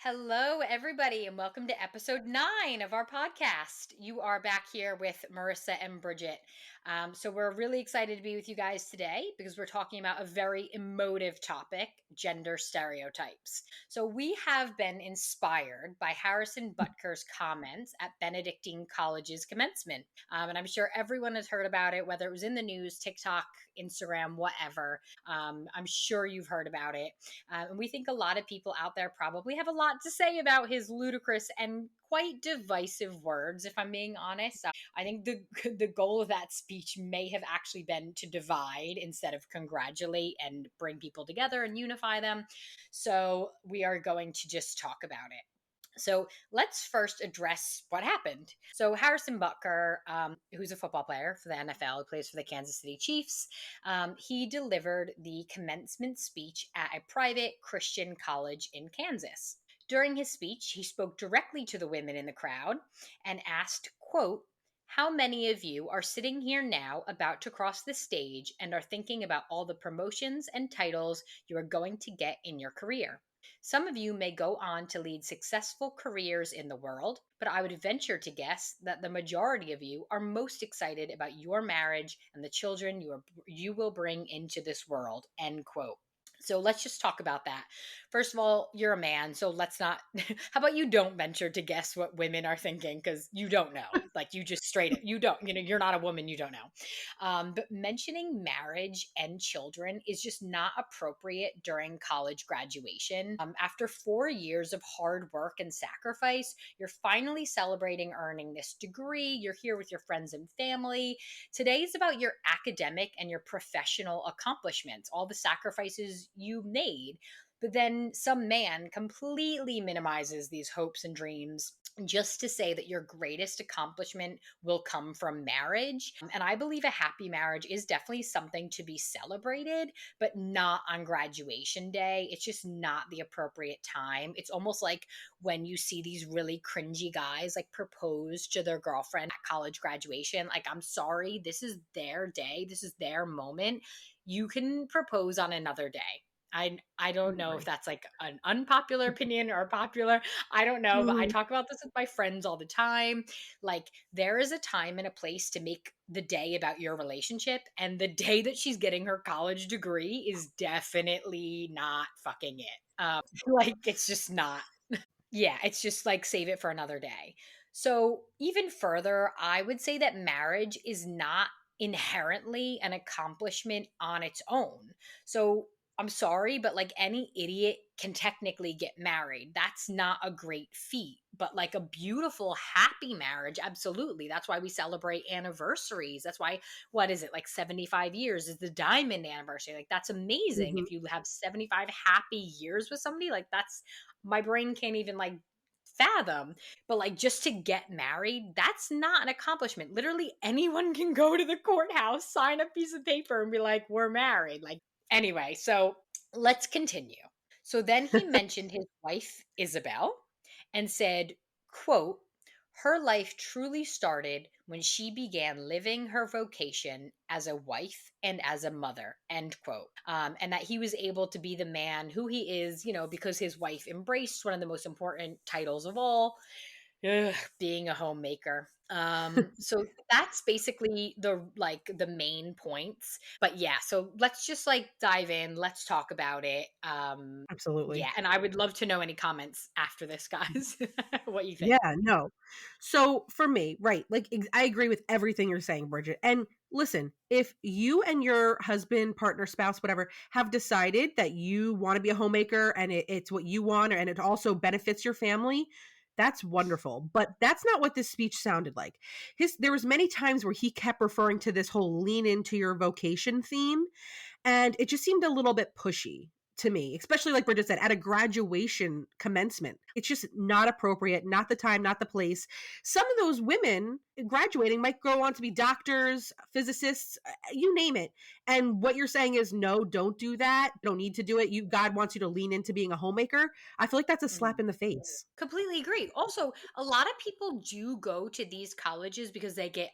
Hello, everybody, and welcome to episode 9 of our podcast. You are back here with Marissa and Bridget. So, we're really excited to be with you guys today because we're talking about a very emotive topic, gender stereotypes. So, we have been inspired by Harrison Butker's comments at Benedictine College's commencement. And I'm sure everyone has heard about it, whether it was in the news, TikTok, Instagram, whatever. I'm sure you've heard about it. And we think a lot of people out there probably have a lot to say about his ludicrous and quite divisive words, if I'm being honest. I think the goal of that speech may have actually been to divide instead of congratulate and bring people together and unify them. So we are going to just talk about it. So let's first address what happened. So Harrison Butker, who's a football player for the NFL, who plays for the Kansas City Chiefs, he delivered the commencement speech at a private Christian college in Kansas. During his speech, he spoke directly to the women in the crowd and asked, quote, "How many of you are sitting here now about to cross the stage and are thinking about all the promotions and titles you are going to get in your career? Some of you may go on to lead successful careers in the world, but I would venture to guess that the majority of you are most excited about your marriage and the children you will bring into this world." End quote. So let's just talk about that. First of all, you're a man, so let's not. How about you don't venture to guess what women are thinking because you don't know. Like you just you don't. You're not a woman. You don't know. But mentioning marriage and children is just not appropriate during college graduation. After 4 years of hard work and sacrifice, you're finally celebrating earning this degree. You're here with your friends and family. Today is about your academic and your professional accomplishments, all the sacrifices you made. But then some man completely minimizes these hopes and dreams just to say that your greatest accomplishment will come from marriage. And I believe a happy marriage is definitely something to be celebrated, but not on graduation day. It's just not the appropriate time. It's almost like when you see these really cringy guys like propose to their girlfriend at college graduation. Like, I'm sorry, this is their day, this is their moment. You can propose on another day. I don't know if that's like an unpopular opinion or popular. I don't know, but I Mm, talk about this with my friends all the time. Like, there is a time and a place to make the day about your relationship, and the day that she's getting her college degree is definitely not fucking it. Like, it's just not. Yeah, it's just like save it for another day. So, even further, I would say that marriage is not inherently an accomplishment on its own. So, I'm sorry, but like any idiot can technically get married. That's not a great feat, but like a beautiful, happy marriage, absolutely. That's why we celebrate anniversaries. That's why, what is it, like 75 years is the diamond anniversary. Like, that's amazing. mhm. If you have 75 happy years with somebody, like, that's my brain can't even like fathom. But like, just to get married, that's not an accomplishment. Literally anyone can go to the courthouse, sign a piece of paper and be like, we're married. Like, anyway, so let's continue. So then he mentioned his wife Isabel and said, quote, "Her life truly started when she began living her vocation as a wife and as a mother," end quote. And that he was able to be the man who he is, because his wife embraced one of the most important titles of all, ugh, being a homemaker. So that's basically the main points. But yeah, so let's just like dive in. Let's talk about it. Absolutely. Yeah, and I would love to know any comments after this, guys. What you think? Yeah, no. So for me, right, like I agree with everything you're saying, Bridget. And listen, if you and your husband, partner, spouse, whatever, have decided that you want to be a homemaker and it's what you want and it also benefits your family, that's wonderful. But that's not what this speech sounded like. There was many times where he kept referring to this whole lean into your vocation theme. And it just seemed a little bit pushy to me, especially like Bridget said, at a graduation commencement. It's just not appropriate, not the time, not the place. Some of those women graduating might go on to be doctors, physicists, you name it. And what you're saying is, no, don't do that. You don't need to do it. God wants you to lean into being a homemaker. I feel like that's a slap Mhm. in the face. Completely agree. Also, a lot of people do go to these colleges because they get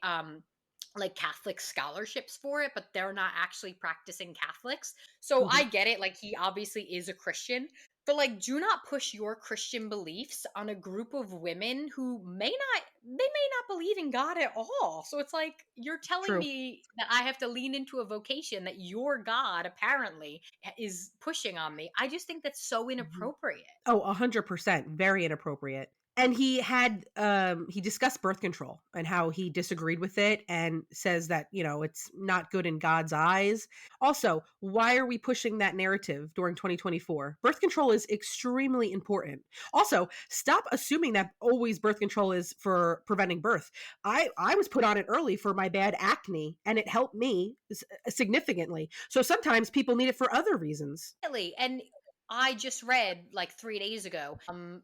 like Catholic scholarships for it, but they're not actually practicing Catholics. So Mhm. I get it. Like, he obviously is a Christian, But like, do not push your Christian beliefs on a group of women who may not believe in God at all. So it's like you're telling True. me that I have to lean into a vocation that your God apparently is pushing on me. I just think that's so Mhm. inappropriate. Oh, 100%, very inappropriate. And he discussed birth control and how he disagreed with it and says that, it's not good in God's eyes. Also, why are we pushing that narrative during 2024? Birth control is extremely important. Also, stop assuming that always birth control is for preventing birth. I was put on it early for my bad acne and it helped me significantly. So sometimes people need it for other reasons. Really. And I just read like 3 days ago,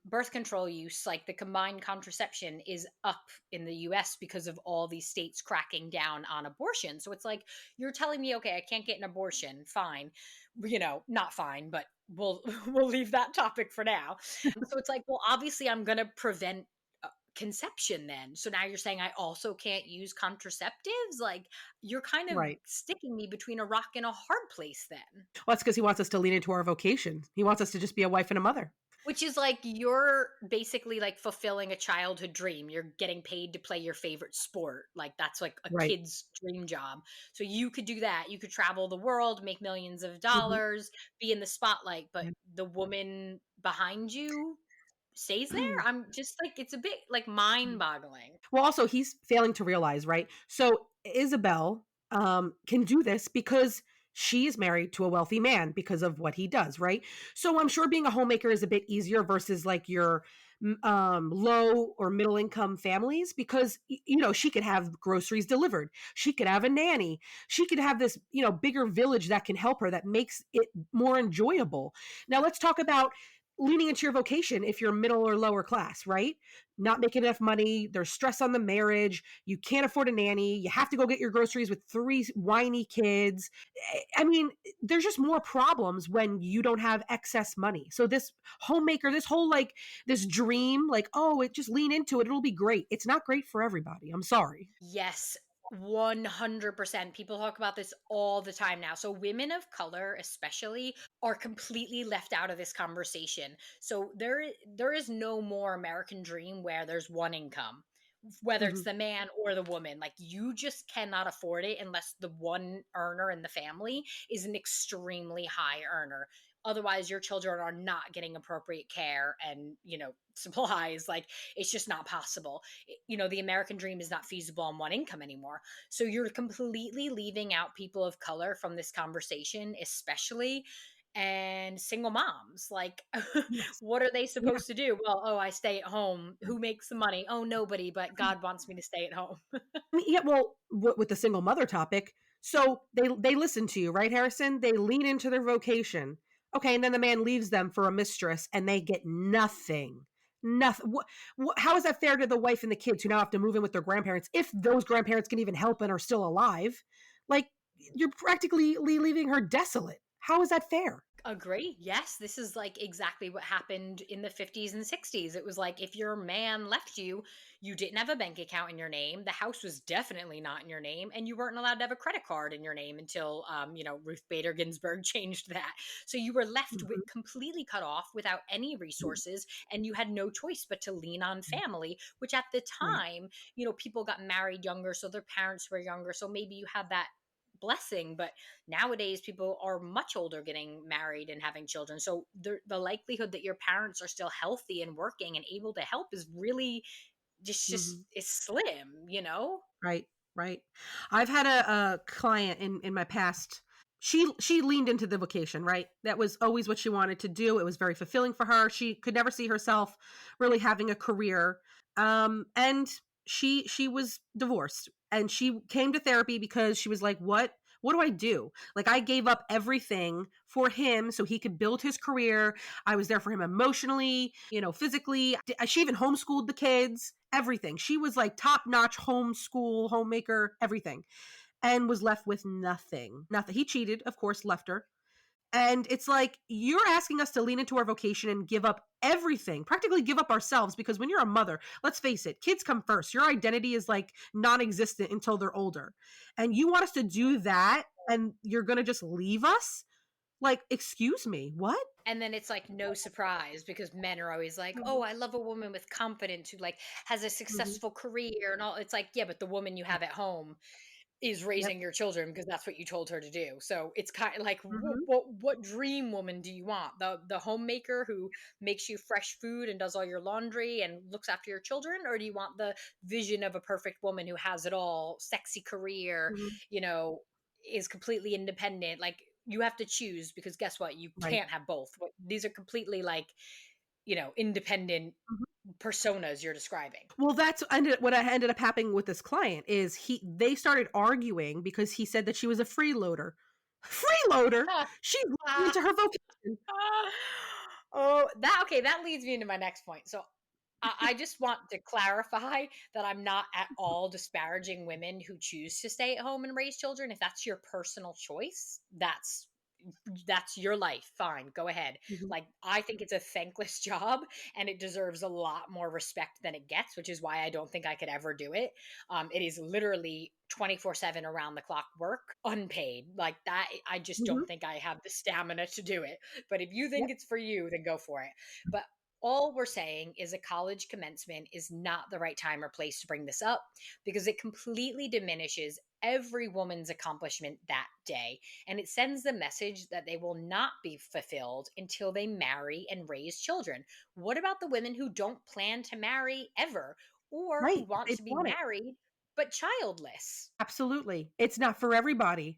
birth control use, like the combined contraception, is up in the US because of all these states cracking down on abortion. So it's like, you're telling me, okay, I can't get an abortion. Fine. Not fine, but we'll, we'll leave that topic for now. So it's like, well, obviously, I'm going to prevent conception then. So now you're saying I also can't use contraceptives? Like, you're kind of Right. sticking me between a rock and a hard place then. Well, that's because he wants us to lean into our vocation. He wants us to just be a wife and a mother. Which is like you're basically like fulfilling a childhood dream. You're getting paid to play your favorite sport. Like that's like a Right. kid's dream job. So you could do that. You could travel the world, make millions of Mhm. dollars, be in the spotlight, but the woman behind you stays there. I'm just like, it's a bit like mind boggling. Well, also, he's failing to realize, right? So Isabel can do this because she is married to a wealthy man because of what he does, right? So I'm sure being a homemaker is a bit easier versus like your low or middle income families because she could have groceries delivered, she could have a nanny, she could have this bigger village that can help her, that makes it more enjoyable. Now let's talk about leaning into your vocation if you're middle or lower class, right? Not making enough money, there's stress on the marriage, you can't afford a nanny, you have to go get your groceries with three whiny kids. I mean, there's just more problems when you don't have excess money. So this homemaker, this whole like this dream, like, oh, it just lean into it, it'll be great. It's not great for everybody. I'm sorry. Yes, 100%. People talk about this all the time now. So, women of color, especially, are completely left out of this conversation. So, there is no more American dream where there's one income, whether it's Mhm. the man or the woman. Like, you just cannot afford it unless the one earner in the family is an extremely high earner. Otherwise, your children are not getting appropriate care and, supplies. Like, it's just not possible. The American dream is not feasible on one income anymore. So you're completely leaving out people of color from this conversation, especially, and single moms. Like, Yes. what are they Yeah. supposed to do? Well, oh, I stay at home. Who makes the money? Oh, nobody, but God wants me to stay at home. I mean, yeah, well, with the single mother topic, so they listen to you, right, Harrison? They lean into their vocation. Okay, and then the man leaves them for a mistress, and they get nothing. Nothing. How is that fair to the wife and the kids who now have to move in with their grandparents, if those grandparents can even help and are still alive? Like, you're practically leaving her desolate. How is that fair? Agree. Yes, this is like exactly what happened in the 50s and 60s. It was like if your man left you, you didn't have a bank account in your name, the house was definitely not in your name, and you weren't allowed to have a credit card in your name until Ruth Bader Ginsburg changed that. So you were left with Mhm. completely cut off without any resources, and you had no choice but to lean on family, which at the Right. time, people got married younger, so their parents were younger, so maybe you had that blessing. But nowadays people are much older getting married and having children, so the likelihood that your parents are still healthy and working and able to help is really just Mhm. is slim. Right, right. I've had a client in my past. She leaned into the vocation, right? That was always what she wanted to do. It was very fulfilling for her. She could never see herself really having a career. And she was divorced, and she came to therapy because she was like, what do I do? Like, I gave up everything for him so he could build his career. I was there for him emotionally, physically. She even homeschooled the kids, everything. She was like top notch homeschool, homemaker, everything, and was left with nothing. Nothing. He cheated, of course, left her. And it's like, you're asking us to lean into our vocation and give up everything, practically give up ourselves. Because when you're a mother, let's face it, kids come first. Your identity is like non existent until they're older. And you want us to do that, and you're going to just leave us? Like, excuse me, what? And then it's like no surprise because men are always like, Mhm, "Oh, I love a woman with competence who like has a mhm. successful career and all." It's like, yeah, but the woman you have at home is Yep. raising your children because that's what you told her to do. So it's kind of like, Mhm, what dream woman do you want? The homemaker who makes you fresh food and does all your laundry and looks after your children, or do you want the vision of a perfect woman who has it all, sexy career, mhm. you know, is completely independent? Like you have to choose because guess what? You Right. can't have both. These are completely like, independent Mhm. personas you're describing. Well, that's ended what I ended up happening with this client is they started arguing because he said that she was a freeloader. Freeloader? She's leaning into her vocation. Oh, that okay, that leads me into my next point. So I just want to clarify that I'm not at all disparaging women who choose to stay at home and raise children. If that's your personal choice, that's your life. Fine, go ahead. Mhm, Like, I think it's a thankless job and it deserves a lot more respect than it gets, which is why I don't think I could ever do it. It is literally 24/7 around the clock work, unpaid. Like that, I just mhm. don't think I have the stamina to do it. But if you think Yep. it's for you, then go for it. But all we're saying is a college commencement is not the right time or place to bring this up because it completely diminishes every woman's accomplishment that day, and it sends the message that they will not be fulfilled until they marry and raise children. What about the women who don't plan to marry ever or who Right, want they to be want it. married but childless? Absolutely. It's not for everybody.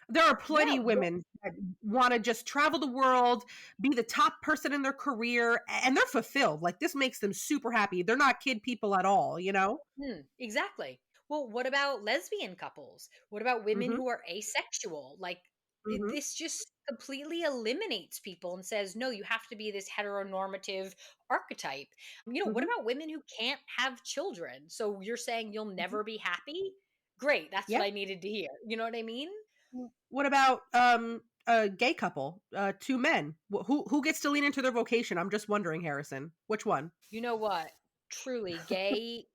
There are Yeah, plenty women that wanna just travel the world, be the top person in their career, and they're fulfilled. Like, this makes them super happy. They're not kid people at all, you know? exactly. Well, what about lesbian couples? What about women Mhm, who are asexual? Like, mhm, this just completely eliminates people and says, no, you have to be this heteronormative archetype. What mhm, about women who can't have children? So you're saying you'll mhm. never be happy? Great. That's what Yeah. I needed to hear. You know what I mean? What about, a gay couple, 2 men? Who gets to lean into their vocation? I'm just wondering, Harrison. Which one? You know what? Truly, gay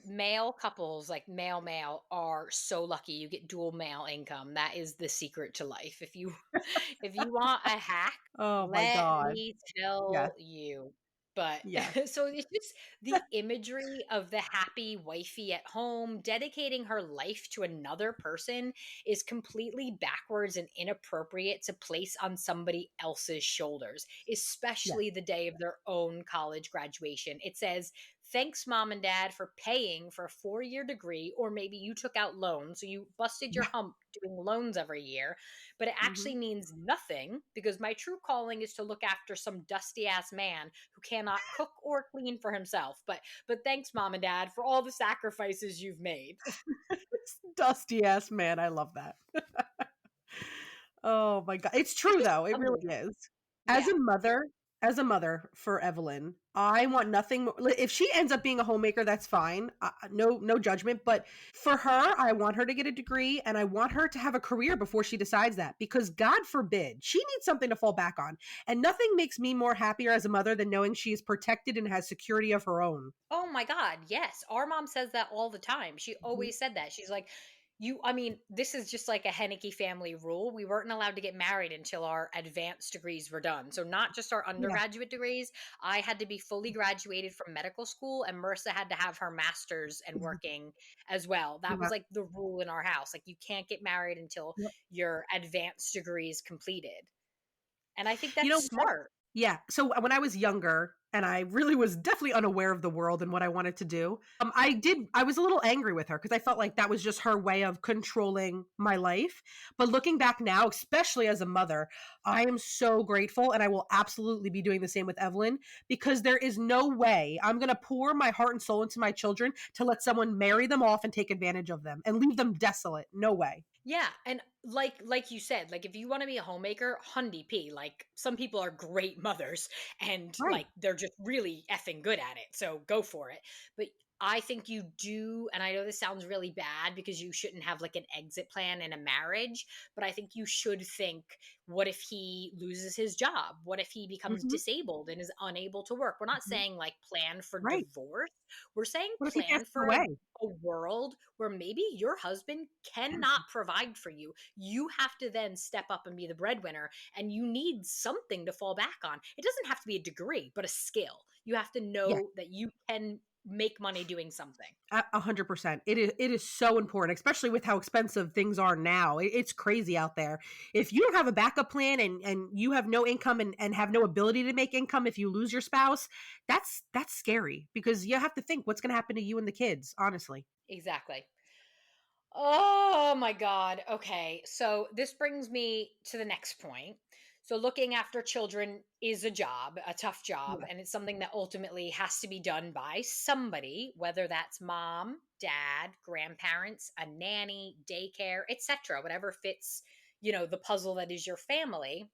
male couples, like male male, are so lucky. You get dual male income. That is the secret to life. If you want a hack, Oh my let god. me Yes, tell you. But yes. so it's just the imagery of the happy wifey at home dedicating her life to another person is completely backwards and inappropriate to place on somebody else's shoulders, Yes. especially the day of their own college graduation. It says, thanks, mom and dad, for paying for a 4-year degree, or maybe you took out loans. So you busted your Yeah. hump doing loans every year, but it actually Mhm. means nothing because my true calling is to look after some dusty ass man who cannot cook or clean for himself. But thanks, mom and dad, for all the sacrifices you've made. Dusty ass man, I love that. Oh my god. It's It's true just though, it really unbelievable. is. As Yeah. a mother for Evelyn, I want nothing more if she ends up being a homemaker, that's fine, no judgment, but for her, I want her to get a degree, and I want her to have a career before she decides that, because God forbid, she needs something to fall back on, and nothing makes me more happier as a mother than knowing she is protected and has security of her own. Oh my God. Yes. Our mom says that all the time. She Mhm. always said that. She's like, I mean, this is just like a Henneke family rule. We weren't allowed to get married until our advanced degrees were done. So, not just our Yeah. undergraduate degrees. I had to be fully graduated from medical school, and Marissa had to have her master's and Mhm. working as well. That was Yeah. like the rule in our house. Like, you can't get married until Yep. your advanced degree is completed. And I think You that's know what? smart. Yeah. So when I was younger and I really was definitely unaware of the world and what I wanted to do, I was a little angry with her because I felt like that was just her way of controlling my life. But looking back now, especially as a mother, I am so grateful and I will absolutely be doing the same with Evelyn because there is no way I'm going to pour my heart and soul into my children to let someone marry them off and take advantage of them and leave them desolate. No way. Yeah, and like you said, like if you want to be a homemaker, hundy p. Like some people are great mothers and Right. like they're just really effing good at it. So go for it. But I think you do, and I know this sounds really bad because you shouldn't have like an exit plan in a marriage, but I think you should think, what if he loses his job? What if he becomes Mhm, disabled and is unable to work? We're not mhm. saying like plan for Right. divorce. We're saying What if he plan passes for away? a world where maybe your husband cannot provide for you. You have to then step up and be the breadwinner, and you need something to fall back on. It doesn't have to be a degree, but a skill. You have to Yeah. know that you can make money doing something. 100%. It is so important, especially with how expensive things are now. It's crazy out there. If you don't have a backup plan and you have no income and have no ability to make income if you lose your spouse, that's scary because you have to think what's going to happen to you and the kids, honestly. Exactly. Oh my God. Okay. So this brings me to the next point. So looking after children is a job, a tough job, Yeah. and it's something that ultimately has to be done by somebody, whether that's mom, dad, grandparents, a nanny, daycare, etc., whatever fits, the puzzle that is your family.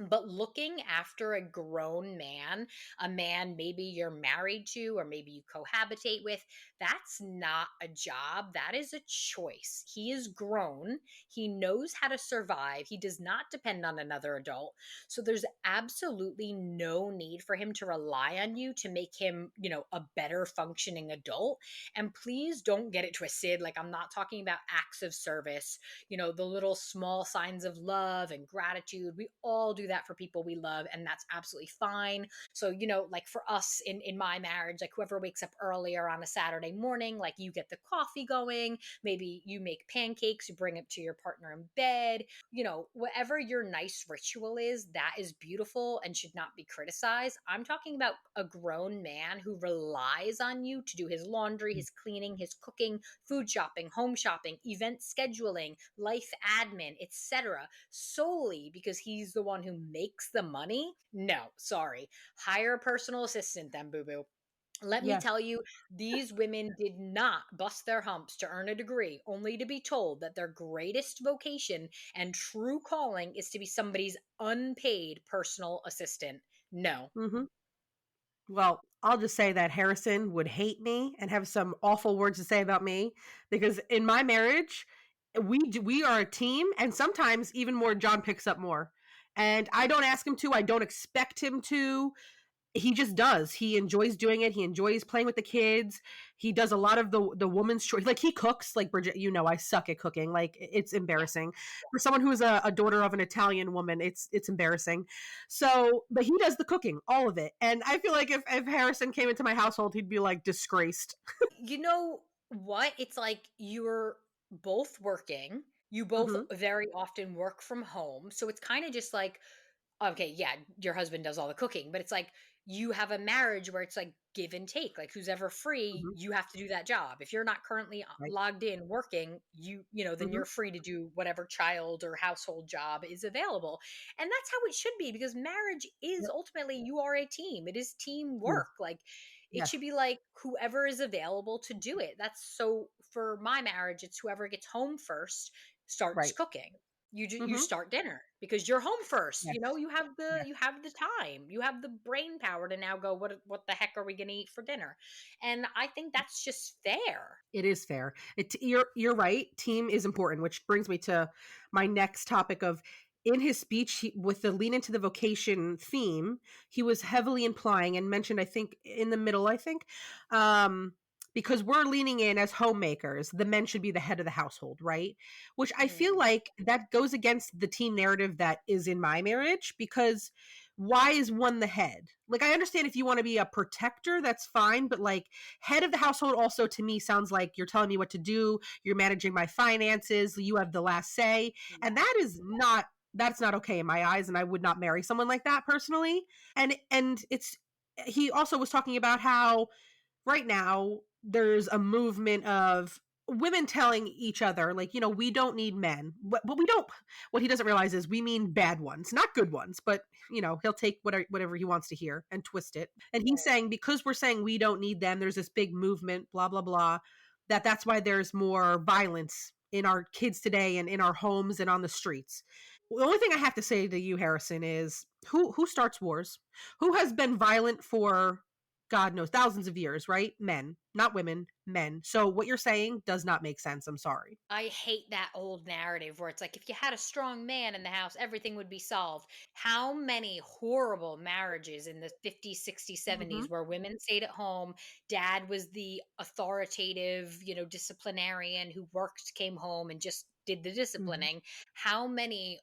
But looking after a grown man, a man maybe you're married to or maybe you cohabitate with, that's not a job. That is a choice. He is grown. He knows how to survive. He does not depend on another adult. So there's absolutely no need for him to rely on you to make him, a better functioning adult. And please don't get it twisted. Like, I'm not talking about acts of service, the little small signs of love and gratitude. We all do that for people we love, and that's absolutely fine. So, like for us in my marriage, like whoever wakes up earlier on a Saturday morning, like you get the coffee going, maybe you make pancakes, you bring it to your partner in bed, whatever your nice ritual is, that is beautiful and should not be criticized. I'm talking about a grown man who relies on you to do his laundry, his cleaning, his cooking, food shopping, event scheduling, life admin, etc., solely because he's the one who makes the money. No, sorry. Hire a personal assistant then, boo boo. Let me Yes. tell you, these women did not bust their humps to earn a degree, only to be told that their greatest vocation and true calling is to be somebody's unpaid personal assistant. No. Mhm. Well, I'll just say that Harrison would hate me and have some awful words to say about me because in my marriage, we are a team, and sometimes even more John picks up more. And I don't ask him to, I don't expect him to. He just does. He enjoys doing it. He enjoys playing with the kids. He does a lot of the woman's choice. Like he cooks. Like Bridget, I suck at cooking. Like it's Yeah. embarrassing for someone who is a daughter of an Italian woman. It's embarrassing. So, but he does the cooking, all of it. And I feel like if Harrison came into my household, he'd be like disgraced. You know what? It's like you're both working. You both Hmm. very often work from home. So it's kind of just like, okay, yeah, your husband does all the cooking, but it's like you have a marriage where it's like give and take. Like who's ever free, Hmm. you have to do that job. If you're not currently Right. logged in working, then Hmm. you're free to do whatever child or household job is available. And that's how it should be because marriage is Yep. ultimately you are a team. It is Yes. teamwork. Like it Yes. should be like whoever is available to do it. That's so for my marriage, it's whoever gets home first starts Right. cooking. You Hmm. start dinner because you're home first. Yes. You have the Yes. time. You have the brain power to now go what the heck are we going to eat for dinner? And I think that's just fair. It is fair. You're right. Team is important, which brings me to my next topic of in his speech with the lean into the vocation theme, he was heavily implying and mentioned, I think in the middle, um, because we're leaning in as homemakers, the men should be the head of the household, right? Which I feel Mm, like that goes against the team narrative that is in my marriage because why is one the head? Like I understand if you want to be a protector, that's fine, but like head of the household also to me sounds like you're telling me what to do, you're managing my finances, you have the last say, and yeah. that is not that's not okay in my eyes and I would not marry someone like that personally. And it's he also was talking about how right now there's a movement of women telling each other like we don't need men but we don't what he doesn't realize is we mean bad ones, not good ones, but he'll take whatever he wants to hear and twist it, and he's saying because we're saying we don't need them, there's this big movement blah blah blah that's why there's more violence in our kids today and in our homes and on the streets. The only thing I have to say to you, Harrison, is who starts wars, who has been violent for God knows, thousands of years, right? Men, not women, men. So what you're saying does not make sense. I'm sorry. I hate that old narrative where it's like if you had a strong man in the house, everything would be solved. How many horrible marriages in the 50s, 60s, Hmm. 70s where women stayed at home, dad was the authoritative, disciplinarian who worked, came home and just did the Hmm. disciplining. How many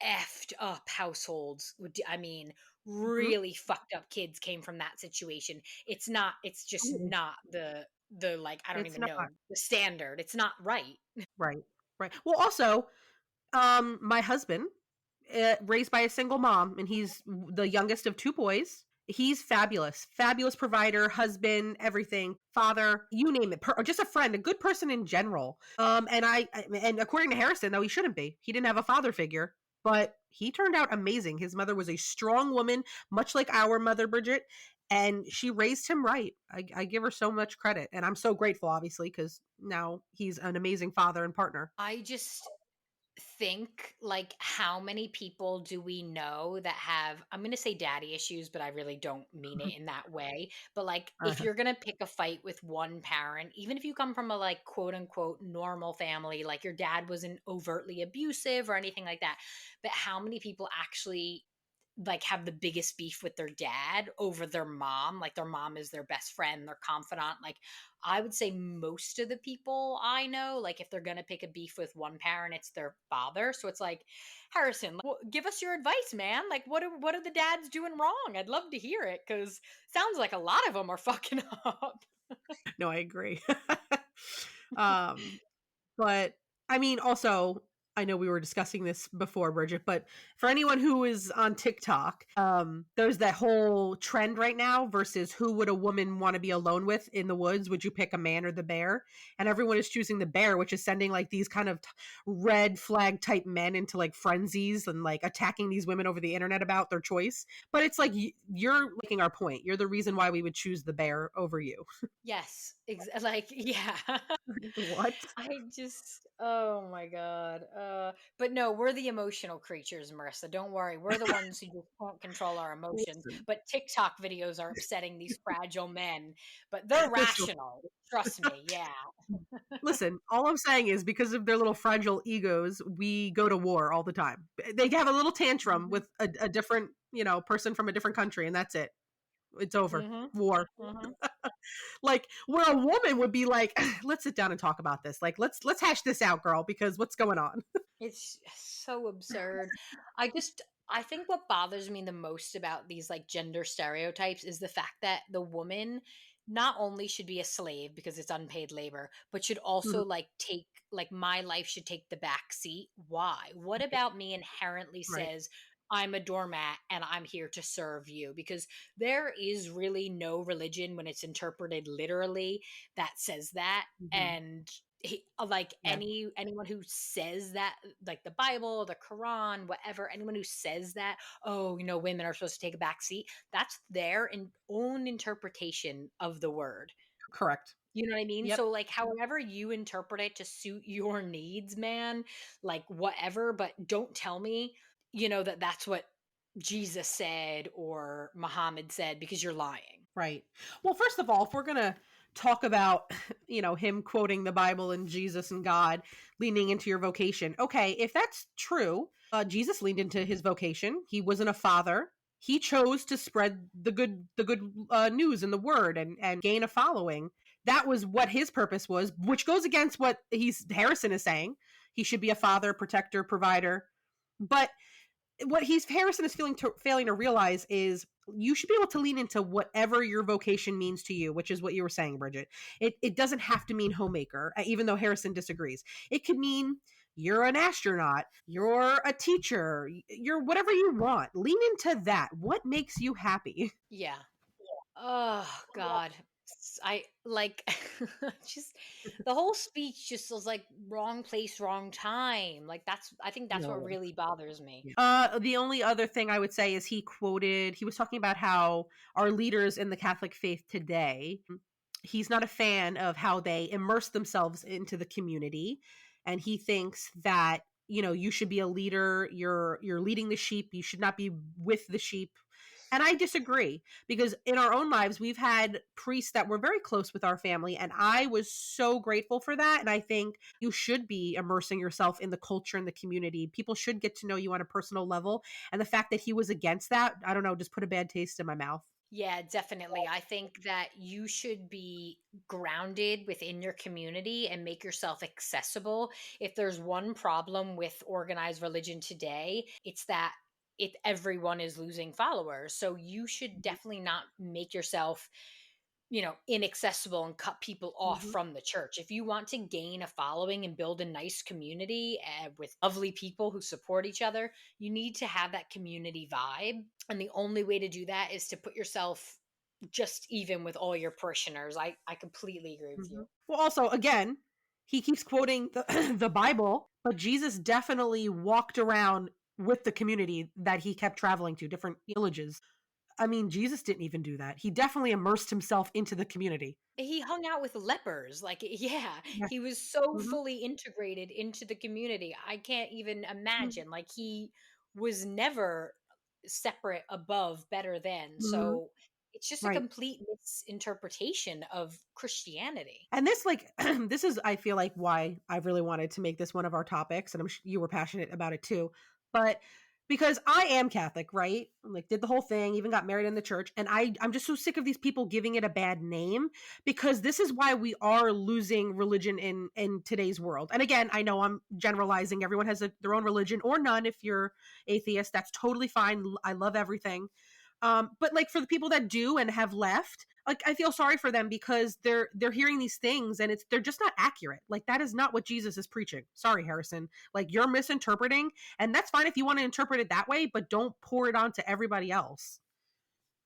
effed up households I mean, Hmm. really fucked up kids came from that situation. It's just not the like, I don't It's even not know, the standard. It's not right. right. Right. Well, also, my husband, raised by a single mom, and he's the youngest of two boys. He's fabulous, fabulous provider, husband, everything, father, you name it, just a friend, a good person in general. And according to Harrison, though, he shouldn't be. He didn't have a father figure, but he turned out amazing. His mother was a strong woman, much like our mother, Bridget, and she raised him right. I give her so much credit, and I'm so grateful, obviously, because now he's an amazing father and partner. I just think, like, how many people do we know that have, I'm going to say daddy issues, but I really don't mean it in that way. But like, if Uh-huh. you're going to pick a fight with one parent, even if you come from a like quote unquote normal family, like your dad wasn't overtly abusive or anything like that, but how many people actually like have the biggest beef with their dad over their mom? Like their mom is their best friend, their confidant. Like I would say most of the people I know, like if they're gonna pick a beef with one parent, it's their father. So it's like, Harrison, like, give us your advice, man. Like what are the dads doing wrong? I'd love to hear it because sounds like a lot of them are fucking up. No, I agree. um, But I mean, also, I know we were discussing this before, Bridget, but for anyone who is on TikTok, there's that whole trend right now versus who would a woman want to be alone with in the woods? Would you pick a man or the bear? And everyone is choosing the bear, which is sending like these kind of red flag type men into like frenzies and like attacking these women over the internet about their choice. But it's like you're making our point. You're the reason why we would choose the bear over you. Yes, like yeah. What? I just, oh my god. But no, we're the emotional creatures, Marissa. Don't worry. We're the ones who just can't control our emotions. Listen, But TikTok videos are upsetting these fragile men, but they're listen, rational. Trust me. Yeah. Listen, all I'm saying is because of their little fragile egos, we go to war all the time. They have a little tantrum Mhm. with a different, person from a different country, and that's it. It's over. Mhm. War. Mhm. Like where a woman would be like, let's sit down and talk about this. Like let's hash this out, girl, because what's going on? It's so absurd. I think what bothers me the most about these like gender stereotypes is the fact that the woman not only should be a slave because it's unpaid labor, but should Mhm. also like take like my life should take the back seat. Why? What Right. about me inherently Right. says I'm a doormat and I'm here to serve you? Because there is really no religion when it's interpreted literally that says that. Mhm. And like Yeah. anyone who says that, like the Bible, the Quran, whatever, anyone who says that, oh, women are supposed to take a back seat, that's their own interpretation of the word. Correct. You know what I mean? Yep. So like however you interpret it to suit your needs, man, like whatever, but don't tell me, that that's what Jesus said or Muhammad said because you're lying. Right. Well, first of all, if we're going to talk about, him quoting the Bible and Jesus and God leaning into your vocation. Okay, if that's true, Jesus leaned into his vocation. He wasn't a father. He chose to spread the good news and the word and gain a following. That was what his purpose was, which goes against what Harrison is saying. He should be a father, protector, provider. But what Harrison is failing to realize is you should be able to lean into whatever your vocation means to you, which is what you were saying, Bridget. It doesn't have to mean homemaker, even though Harrison disagrees. It could mean you're an astronaut, you're a teacher, you're whatever you want. Lean into that. What makes you happy? Yeah. Oh God. I like just the whole speech just was like wrong place, wrong time. Like I think that's what No. really bothers me. The only other thing I would say is he was talking about how our leaders in the Catholic faith today, he's not a fan of how they immerse themselves into the community. And he thinks that, you should be a leader. You're leading the sheep. You should not be with the sheep. And I disagree because in our own lives, we've had priests that were very close with our family. And I was so grateful for that. And I think you should be immersing yourself in the culture and the community. People should get to know you on a personal level. And the fact that he was against that, I don't know, just put a bad taste in my mouth. Yeah, definitely. I think that you should be grounded within your community and make yourself accessible. If there's one problem with organized religion today, it's that everyone is losing followers. So you should definitely not make yourself, inaccessible and cut people off Mhm. from the church. If you want to gain a following and build a nice community with lovely people who support each other, you need to have that community vibe. And the only way to do that is to put yourself just even with all your parishioners. I completely agree with you. Well, also, again, he keeps quoting the, the Bible, but Jesus definitely walked around with the community that he kept traveling to, different villages. I mean, Jesus didn't even do that. He definitely immersed himself into the community. He hung out with lepers. Like, yeah, Yeah. he was so Mhm. fully integrated into the community. I can't even Mhm. imagine. Like, he was never separate, above, better than. Mhm. So it's just a Right. complete misinterpretation of Christianity. And this, like, this is, I feel like, why I really wanted to make this one of our topics, and you were passionate about it too. But because I am Catholic, right? Like, did the whole thing, even got married in the church, and I'm just so sick of these people giving it a bad name, because this is why we are losing religion in today's world. And again, I know I'm generalizing. Everyone has their own religion or none. If you're atheist, that's totally fine. I love everything. But like for the people that do and have left, like I feel sorry for them because they're hearing these things and they're just not accurate. Like that is not what Jesus is preaching. Sorry, Harrison. Like you're misinterpreting, and that's fine if you want to interpret it that way, but don't pour it onto everybody else.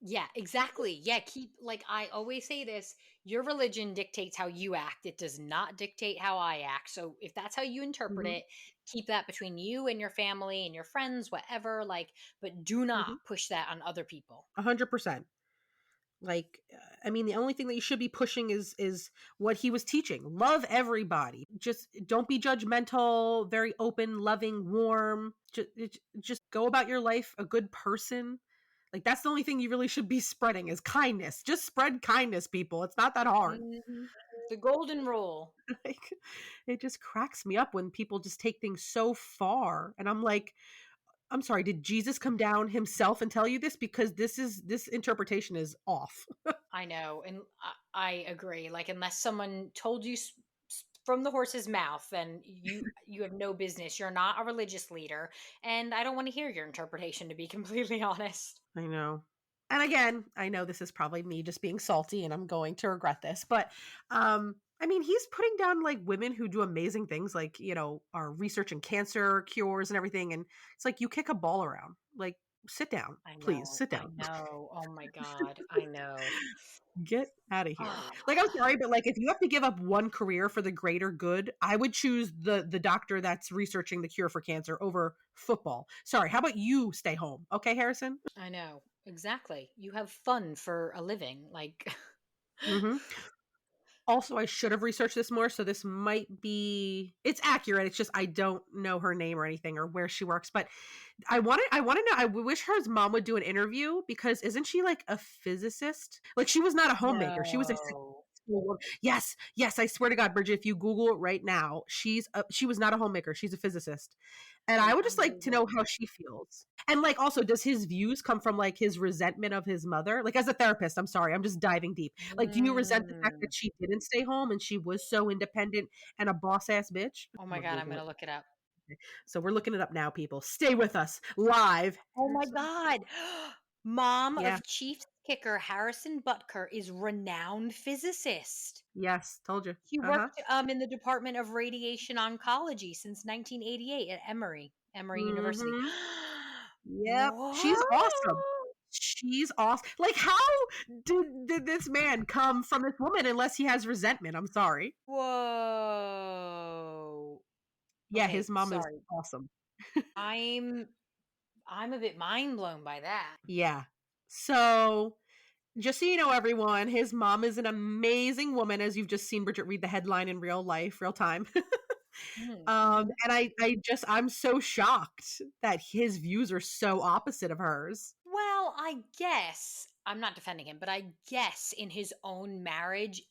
Yeah, exactly. Yeah, keep, like I always say this, your religion dictates how you act. It does not dictate how I act. So if that's how you interpret Hmm. it, keep that between you and your family and your friends, whatever, like, but do not Hmm. push that on other people. 100%. Like, I mean, the only thing that you should be pushing is what he was teaching. Love everybody. Just don't be judgmental. Very open, loving, warm. Just go about your life a good person. Like that's the only thing you really should be spreading is kindness. Just spread kindness, people. It's not that hard. Mhm. The golden rule. Like it just cracks me up when people just take things so far. And I'm like, I'm sorry, did Jesus come down himself and tell you this? Because this interpretation is off. I know, and I agree. Like, unless someone told you from the horse's mouth, then you have no business. You're not a religious leader, and I don't want to hear your interpretation. To be completely honest. I know. And again, I know this is probably me just being salty and I'm going to regret this, but I mean, he's putting down like women who do amazing things like, are researching cancer cures and everything, and it's like you kick a ball around. Like sit down, I please, know. sit I down. know. Oh my god. I know. Get out of here. Ah, Like I'm sorry, but like if you have to give up one career for the greater good, I would choose the doctor that's researching the cure for cancer over football. Sorry, how about you stay home? Okay, Harrison? I know. Exactly. You have fun for a living. Like, Mhm. Also, I should have researched this more, so this might be it's accurate. It's just I don't know her name or anything or where she works, but I want to know. I wish her mom would do an interview because isn't she like a physicist? Like she was not a homemaker. She was a no. yes, yes. I swear to God, Bridget, if you Google it right now, she was not a homemaker. She's a physicist, and I would I'll just like to Google know it. how she feels. And like, also, does his views come from like his resentment of his mother? Like, as a therapist, I'm sorry, I'm just diving deep. Like, do you resent the fact Mm. that she didn't stay home and she was so independent and a boss ass bitch? Oh I'm my gonna god. I'm Google it. gonna look it up. So we're looking it up now, people. Stay with us live. Oh my god. Mom Yeah. of Chiefs kicker Harrison Butker is renowned physicist. Yes. Told you. He Uh huh. worked in the Department of Radiation Oncology since 1988 at Emory University. Mm-hmm. Yep. She's What? awesome. She's awesome. Like, how did this man come from this woman unless he has resentment? I'm sorry. Whoa. Yeah, Okay, his mom is sorry. awesome. I'm I'm a bit mind blown by that. Yeah. So, just so you know, everyone, his mom is an amazing woman, as you've just seen Bridget read the headline in real life, real time. Mhm. And I'm so shocked that his views are so opposite of hers. Well, I guess I'm not defending him, but I guess in his own marriage,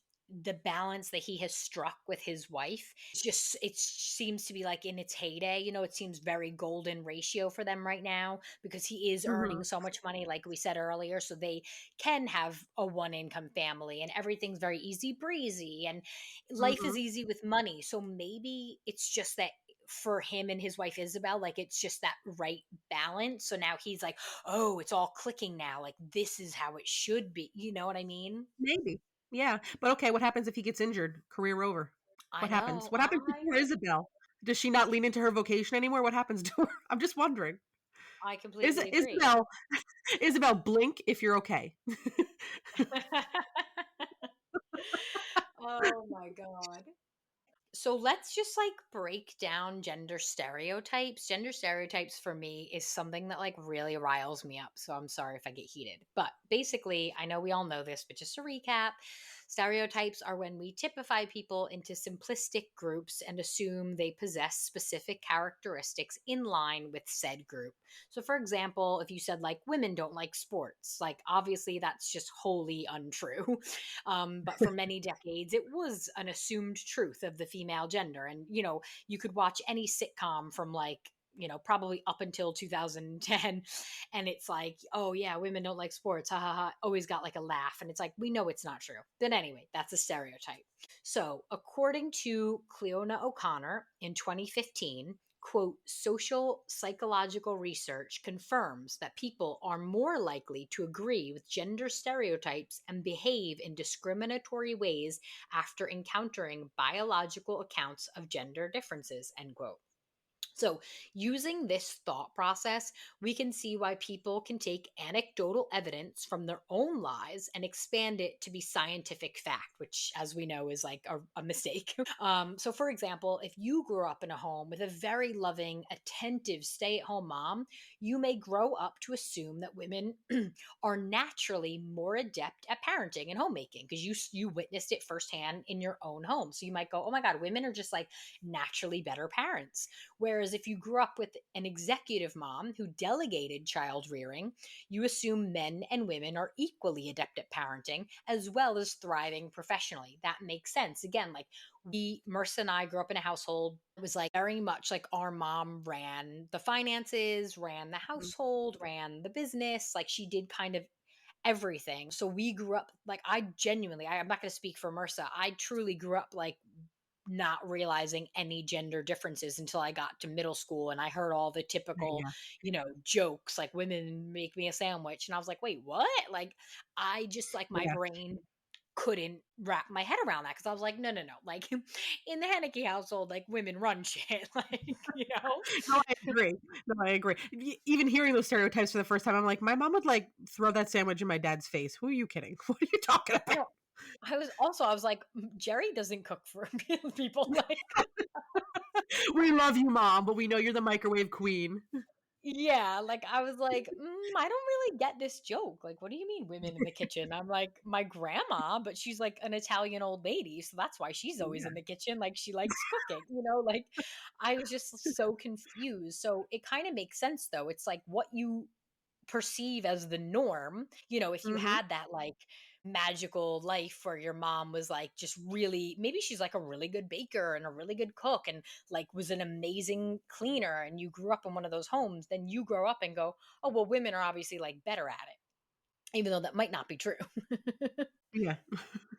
the balance that he has struck with his wife, it seems to be like in its heyday. It seems very golden ratio for them right now because he is earning Mhm, so much money, like we said earlier. So they can have a one income family and everything's very easy breezy and life is mhm. easy with money. So maybe it's just that for him and his wife Isabel, like it's just that right balance. So now he's like, oh, it's all clicking now. Like this is how it should be. You know what I mean? Maybe. Yeah, but okay, what happens if he gets injured? Career over. I What happens? know. What happens to I poor Isabel? Does she not lean into her vocation anymore? What happens to her? I'm just wondering. I completely agree. Isabel Isabel, blink if you're okay. Oh my god. So let's just like break down gender stereotypes. Gender stereotypes for me is something that like really riles me up. So I'm sorry if I get heated. But basically, I know we all know this, but just to recap, stereotypes are when we typify people into simplistic groups and assume they possess specific characteristics in line with said group. So for example, if you said like women don't like sports, like obviously that's just wholly untrue. But for many decades, it was an assumed truth of the female gender. And, you could watch any sitcom from like, probably up until 2010. And it's like, oh, yeah, women don't like sports. Ha ha ha. Always got like a laugh. And it's like, we know it's not true. But anyway, that's a stereotype. So, according to Cleona O'Connor in 2015, quote, social psychological research confirms that people are more likely to agree with gender stereotypes and behave in discriminatory ways after encountering biological accounts of gender differences, end quote. So, using this thought process, we can see why people can take anecdotal evidence from their own lives and expand it to be scientific fact, which, as we know, is like a mistake. So, for example, if you grew up in a home with a very loving, attentive stay at home mom, you may grow up to assume that women are naturally more adept at parenting and homemaking because you witnessed it firsthand in your own home. So, you might go, oh my God, women are just like naturally better parents. Whereas if you grew up with an executive mom who delegated child rearing, you assume men and women are equally adept at parenting as well as thriving professionally. That makes sense. Again, like Mercer and I grew up in a household. It was like very much like our mom ran the finances, ran the Mhm. household, ran the business. Like she did kind of everything. So we grew up like I'm not going to speak for Mercer. I truly grew up like not realizing any gender differences until I got to middle school and I heard all the typical, Yeah, jokes like women make me a sandwich. And I was like, wait, what? Like, I just like my yeah. brain couldn't wrap my head around that because I was like, no, no, no. Like in the Haneke household, like women run shit. Like. No, I agree. No, I agree. Even hearing those stereotypes for the first time, I'm like, my mom would like throw that sandwich in my dad's face. Who are you kidding? What are you talking about? No, I was like, Jerry doesn't cook for people. Like, We love you, mom, but we know you're the microwave queen. yeah, like I was like, I don't really get this joke. Like, what do you mean women in the kitchen? I'm like, my grandma, but she's like an Italian old lady, so that's why she's always Yeah. in the kitchen. Like, she likes cooking, like I was just so confused. So it kind of makes sense though. It's like what you perceive as the norm, if you Mhm. had that like magical life where your mom was like just really, maybe she's like a really good baker and a really good cook and like was an amazing cleaner and you grew up in one of those homes, then you grow up and go, oh, well, women are obviously like better at it, even though that might not be true. Yeah,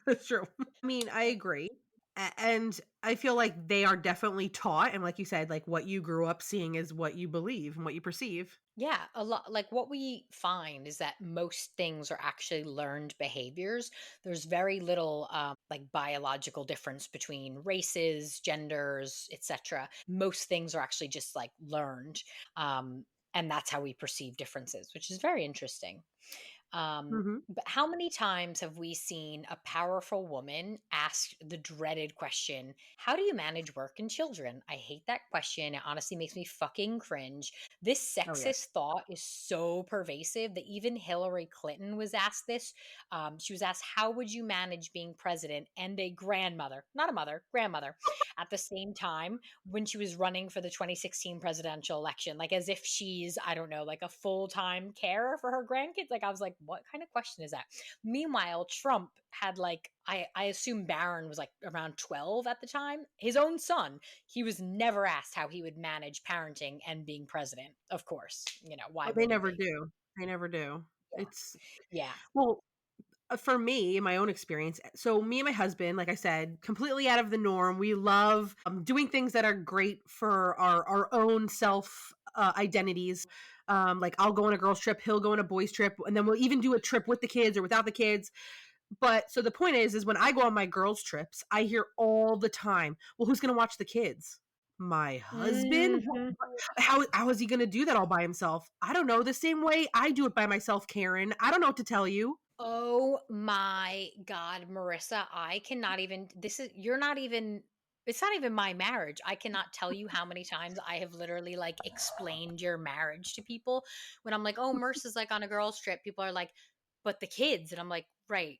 that's true. I mean, I agree. And I feel like they are definitely taught. And like you said, like what you grew up seeing is what you believe and what you perceive. Yeah, a lot. Like what we find is that most things are actually learned behaviors. There's very little like biological difference between races, genders, etc. Most things are actually just like learned, and that's how we perceive differences, which is very interesting. Mhm. But how many times have we seen a powerful woman ask the dreaded question, how do you manage work and children? I hate that question. It honestly makes me fucking cringe. This Oh, yeah. sexist thought is so pervasive that even Hillary Clinton was asked this. She was asked, how would you manage being president and a grandmother, not a mother, grandmother, at the same time when she was running for the 2016 presidential election? Like, as if she's, I don't know, like a full time carer for her grandkids. Like, I was like, what kind of question is that? Meanwhile, Trump had like, I assume Barron was like around 12 at the time. His own son, he was never asked how he would manage parenting and being president. Of course, why Oh, they would he never be? do. They never do. Yeah. It's Yeah. well, for me, in my own experience, so me and my husband, like I said, completely out of the norm. We love doing things that are great for our own self identities. Like I'll go on a girls trip, he'll go on a boys trip, and then we'll even do a trip with the kids or without the kids. But so the point is when I go on my girls trips, I hear all the time, well, who's going to watch the kids? My husband? Mhm. How is he going to do that all by himself? I don't know. The same way I do it by myself, Karen. I don't know what to tell you. Oh my God, Marissa, I cannot even, you're not even, it's not even my marriage. I cannot tell you how many times I have literally like explained your marriage to people when I'm like, oh, Marissa's like on a girls' trip. People are like, but the kids. And I'm like, right.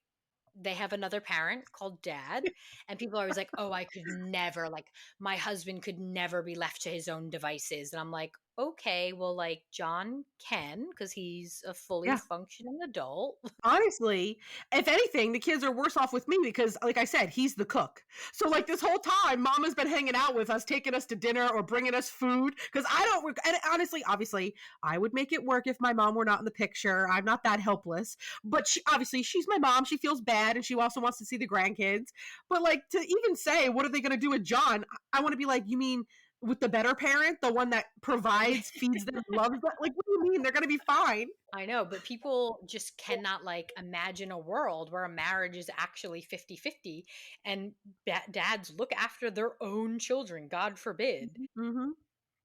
They have another parent called dad. And people are always like, oh, I could never, like, my husband could never be left to his own devices. And I'm like, okay, well, like, John can, because he's a fully Yeah. functioning adult. Honestly, if anything, the kids are worse off with me because, like I said, he's the cook. So, like this whole time, Mama's been hanging out with us, taking us to dinner or bringing us food. Because I don't. And honestly, obviously, I would make it work if my mom were not in the picture. I'm not that helpless. But obviously, she's my mom. She feels bad, and she also wants to see the grandkids. But like to even say, what are they going to do with John? I want to be like, you mean with the better parent, the one that provides, feeds them, loves them? Like, what do you mean? They're going to be fine. I know, but people just cannot like imagine a world where a marriage is actually 50-50 and dads look after their own children, God forbid. Mm-hmm.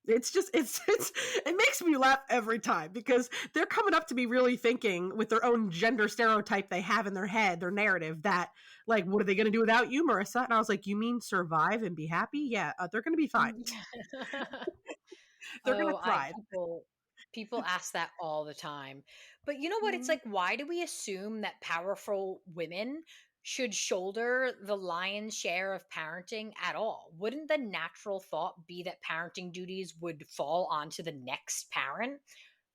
It's just it's it makes me laugh every time because they're coming up to me really thinking with their own gender stereotype they have in their head, their narrative that like, what are they going to do without you, Marissa? And I was like, you mean survive and be happy? Yeah, they're going to be fine. Yeah. They're going Oh, to I thrive. people ask that all the time. But you know what? It's Mhm. like, why do we assume that powerful women should shoulder the lion's share of parenting at all? Wouldn't the natural thought be that parenting duties would fall onto the next parent?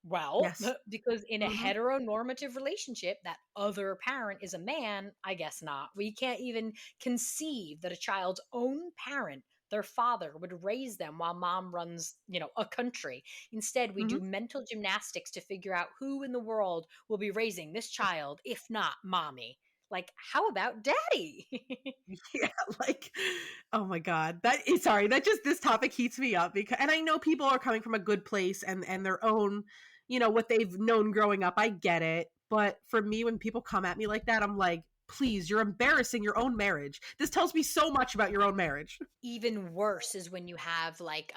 Well, Yes. because in a Hmm. heteronormative relationship, that other parent is a man, I guess not. We can't even conceive that a child's own parent, their father, would raise them while mom runs, a country. Instead, we Hmm. do mental gymnastics to figure out who in the world will be raising this child, if not mommy. Like, how about daddy? Yeah, like, oh my god, that is sorry. That just this topic heats me up because, and I know people are coming from a good place and their own, what they've known growing up. I get it, but for me, when people come at me like that, I'm like, please, you're embarrassing your own marriage. This tells me so much about your own marriage. Even worse is when you have like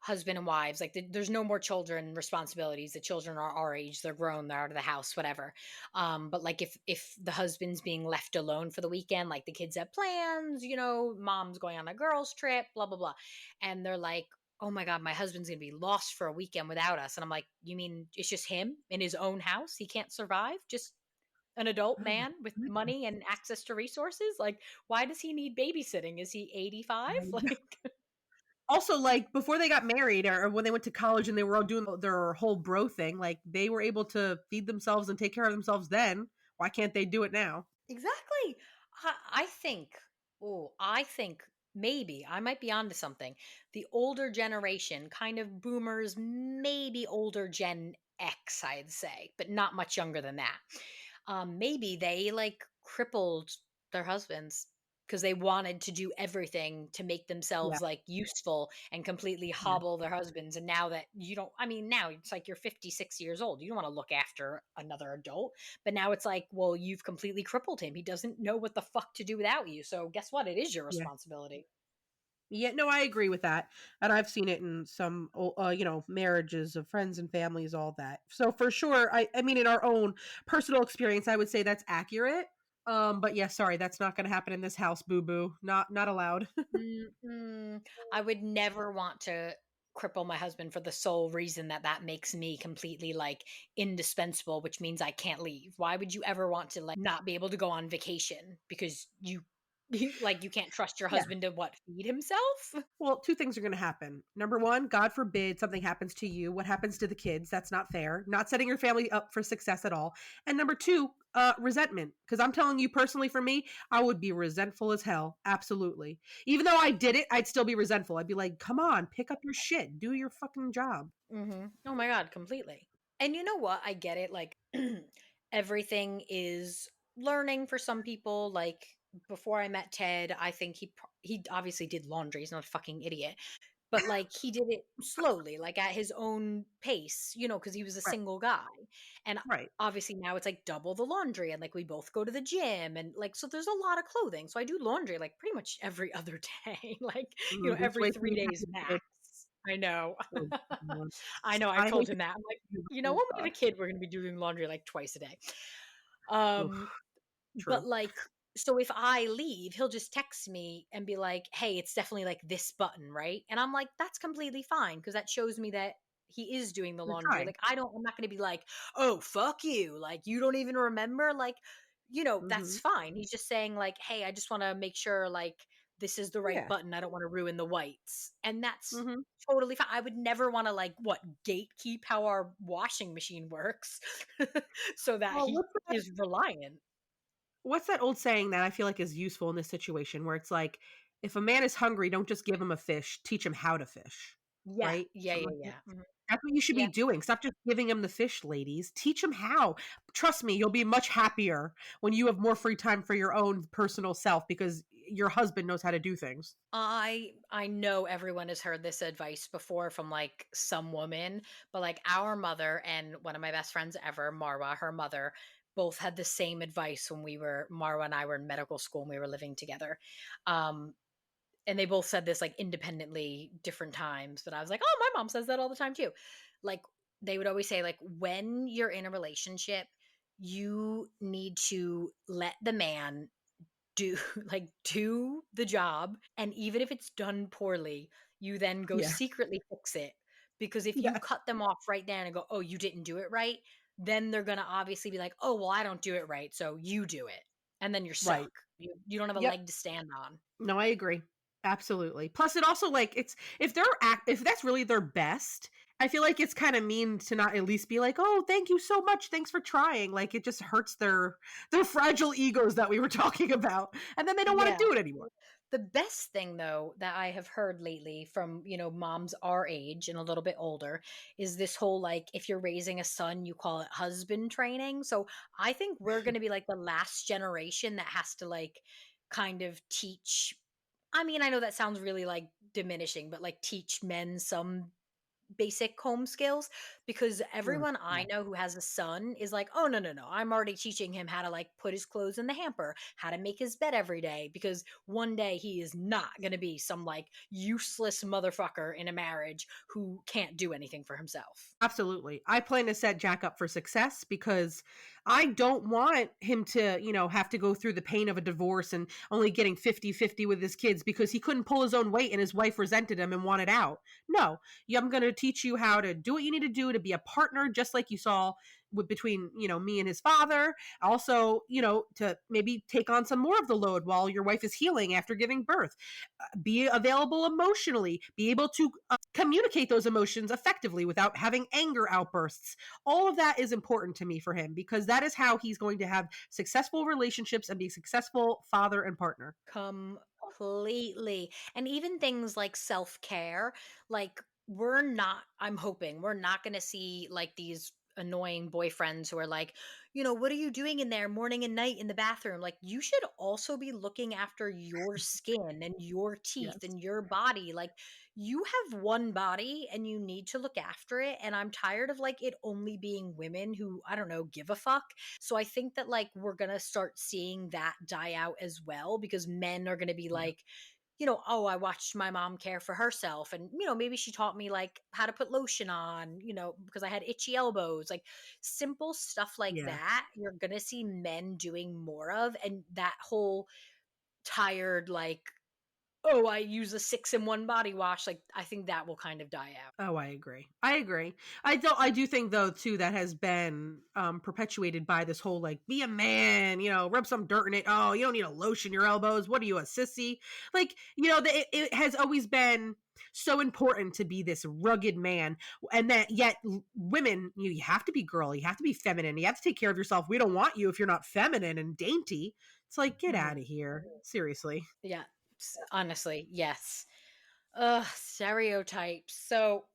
husband and wives, like there's no more children responsibilities. The children are our age, they're grown, they're out of the house, whatever. But like if the husband's being left alone for the weekend, like the kids have plans, mom's going on a girls trip, blah blah blah, and they're like, oh my god, my husband's gonna be lost for a weekend without us. And I'm like, you mean it's just him in his own house, he can't survive? Just an adult Oh my man with goodness. money and access to resources? Like, why does he need babysitting? Is he 85? Like, Also, like before they got married or when they went to college and they were all doing their whole bro thing, like they were able to feed themselves and take care of themselves then. Why can't they do it now? exactly. I think, I think maybe I might be onto something. The older generation, kind of boomers, maybe older Gen X, I'd say, but not much younger than that. Maybe they like crippled their husbands because they wanted to do everything to make Yeah, themselves like useful and completely yeah, hobble their husbands. And now that you don't, I mean, now it's like you're 56 years old. You don't want to look after another adult. But now it's like, well, you've completely crippled him. He doesn't know what the fuck to do without you. So guess what? It is your yeah. responsibility. Yeah, no, I agree with that, and I've seen it in some, marriages of friends and families, all that. So for sure, I mean, in our own personal experience, I would say that's accurate. But yeah, sorry, that's not going to happen in this house, boo boo. Not allowed. Mm-mm. I would never want to cripple my husband for the sole reason that that makes me completely like indispensable, which means I can't leave. Why would you ever want to like not be able to go on vacation because you can't trust your Yeah. husband to what feed himself? Well, 2 things are gonna happen. Number 1, God forbid something happens to you. What happens to the kids? That's not fair. Not setting your family up for success at all. And number 2, resentment. Because 'Cause I'm telling you personally for me, I would be resentful as hell. Absolutely. Even though I did it, I'd still be resentful. I'd be like, "Come on, pick up your shit. Do your fucking job." Oh my god, completely. And you know what? I get it. Like everything is learning for some people. Like before I met Ted, I think he obviously did laundry. He's not a fucking idiot. But, like, he did it slowly, like, at his own pace, because he was a Right, single guy, and right. obviously now it's, like, double the laundry, and, like, we both go to the gym, and, like, so there's a lot of clothing, so I do laundry, like, pretty much every other day, like, Just every wait till 3 you have days a max. kid. I know. Oh, God. I know, I've I told hate to him that. I'm like, you, When oh we have god. a kid, we're gonna be doing laundry, like, twice a day." Oof, Um but, true. like so if I leave, he'll just text me and be like, "Hey, it's definitely, like, this button, right?" And I'm like, "That's completely fine because that shows me that he is doing the You're laundry." trying. Like, I'm not gonna be like, "Oh, fuck you, like, you don't even remember?" Like, that's Mhm. fine. He's just saying, like, "Hey, I just wanna make sure, like, this is the right Yeah. button. I don't wanna ruin the whites." And that's Mhm. totally fine. I would never wanna, like, gatekeep how our washing machine works so that Well, he is reliant. what's that old saying that I feel like is useful in this situation where it's like, if a man is hungry, don't just give him a fish, teach him how to fish, Yeah, right? yeah, Something yeah, like that. yeah. Mhm. That's what you should be Yeah. doing. Stop just giving him the fish, ladies. Teach him how. Trust me, you'll be much happier when you have more free time for your own personal self because your husband knows how to do things. I know everyone has heard this advice before from like some woman, but like our mother and one of my best friends ever, Marwa, her mother, both had the same advice when Marwa and I were in medical school and we were living together. Um, and they both said this like independently different times, but I was like, "Oh, my mom says that all the time too." Like they would always say like when you're in a relationship, you need to let the man do do the job, and even if it's done poorly, you then go Yeah. secretly fix it, because if you Yes. cut them off right then and go, "Oh, you didn't do it right," then they're gonna obviously be like, "Oh, well, I don't do it right, so you do it." And then you're Right. stuck. You don't have a Yep. leg to stand on. No, I agree. Absolutely. Plus it also like it's if that's really their best, I feel like it's kind of mean to not at least be like, "Oh, thank you so much. Thanks for trying." Like it just hurts their fragile egos that we were talking about. And then they don't want to Yeah. do it anymore. The best thing though that I have heard lately from, moms our age and a little bit older is this whole like if you're raising a son, you call it husband training. So I think we're going to be like the last generation that has to like kind of teach. I mean, I know that sounds really like diminishing, but like teach men some basic home skills, because Mm, everyone I yeah. know who has a son is like, "Oh, no, no, no. I'm already teaching him how to like put his clothes in the hamper, how to make his bed every day, because one day he is not going to be some like useless motherfucker in a marriage who can't do anything for himself." Absolutely. I plan to set Jack up for success because I don't want him to, have to go through the pain of a divorce and only getting 50-50 with his kids because he couldn't pull his own weight and his wife resented him and wanted out. No, I'm going to teach you how to do what you need to do to be a partner, just like you saw between, me and his father. Also, to maybe take on some more of the load while your wife is healing after giving birth. Be available emotionally, be able to communicate those emotions effectively without having anger outbursts. All of that is important to me for him because that is how he's going to have successful relationships and be a successful father and partner. Completely. And even things like self-care, like I'm hoping we're not going to see like these annoying boyfriends who are like, "What are you doing in there morning and night in the bathroom?" Like you should also be looking after your skin and your teeth Yes. and your body. Like you have one body and you need to look after it. And I'm tired of like it only being women who, I don't know, give a fuck. So I think that like we're going to start seeing that die out as well, because men are going to be Yeah. like, oh, I watched my mom care for herself. And, maybe she taught me like how to put lotion on, because I had itchy elbows, like simple stuff like Yeah. that. You're going to see men doing more of. And that whole tired, like, oh, I use a 6-in-1 body wash. Like, I think that will kind of die out. Oh, I agree. I agree. I do think though too that has been perpetuated by this whole like be a man, rub some dirt in it. Oh, you don't need to lotion your elbows. What are you, a sissy? Like, it has always been so important to be this rugged man, and that yet women, you have to be girl, you have to be feminine, you have to take care of yourself. We don't want you if you're not feminine and dainty. It's like, get out Mhm. of here. Seriously. Yeah. Honestly, yes. Ugh, stereotypes. So,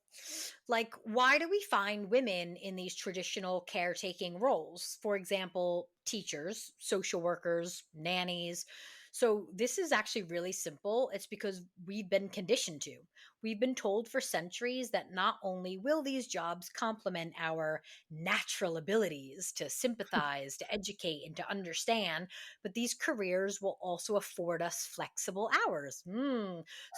like, why do we find women in these traditional caretaking roles? For example, teachers, social workers, nannies. So, this is actually really simple. It's because we've been conditioned to. We've been told for centuries that not only will these jobs complement our natural abilities to sympathize, to educate, and to understand, but these careers will also afford us flexible hours.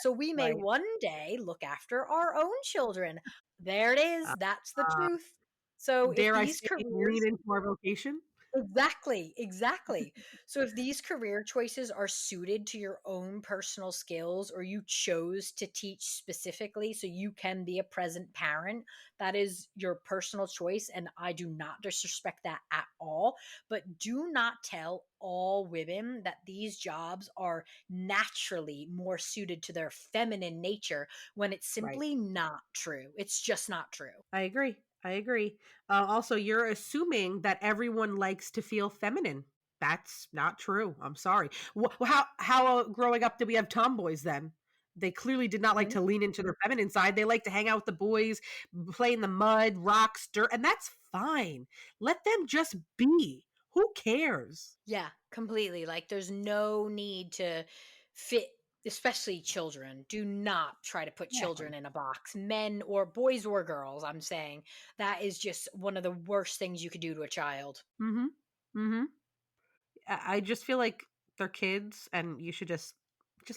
So we may Right. one day look after our own children. There it is. That's the truth. So if Dare I these say, lean careers into our vocation? Exactly, exactly. So if these career choices are suited to your own personal skills or you chose to teach specifically so you can be a present parent, that is your personal choice and I do not disrespect that at all, but do not tell all women that these jobs are naturally more suited to their feminine nature when it's Right. simply not true. It's just not true. I agree. I agree. Also, you're assuming that everyone likes to feel feminine. That's not true. I'm sorry. How growing up did we have tomboys then? They clearly did not like Mhm. to lean into their feminine side. They like to hang out with the boys, play in the mud, rocks, dirt, and that's fine. Let them just be. Who cares? Yeah, completely. Like there's no need to fit, especially children. Do not try to put children Exactly. in a box, men or boys or girls. I'm saying that is just one of the worst things you could do to a child. Mhm. Mhm. I just feel like they're kids and you should just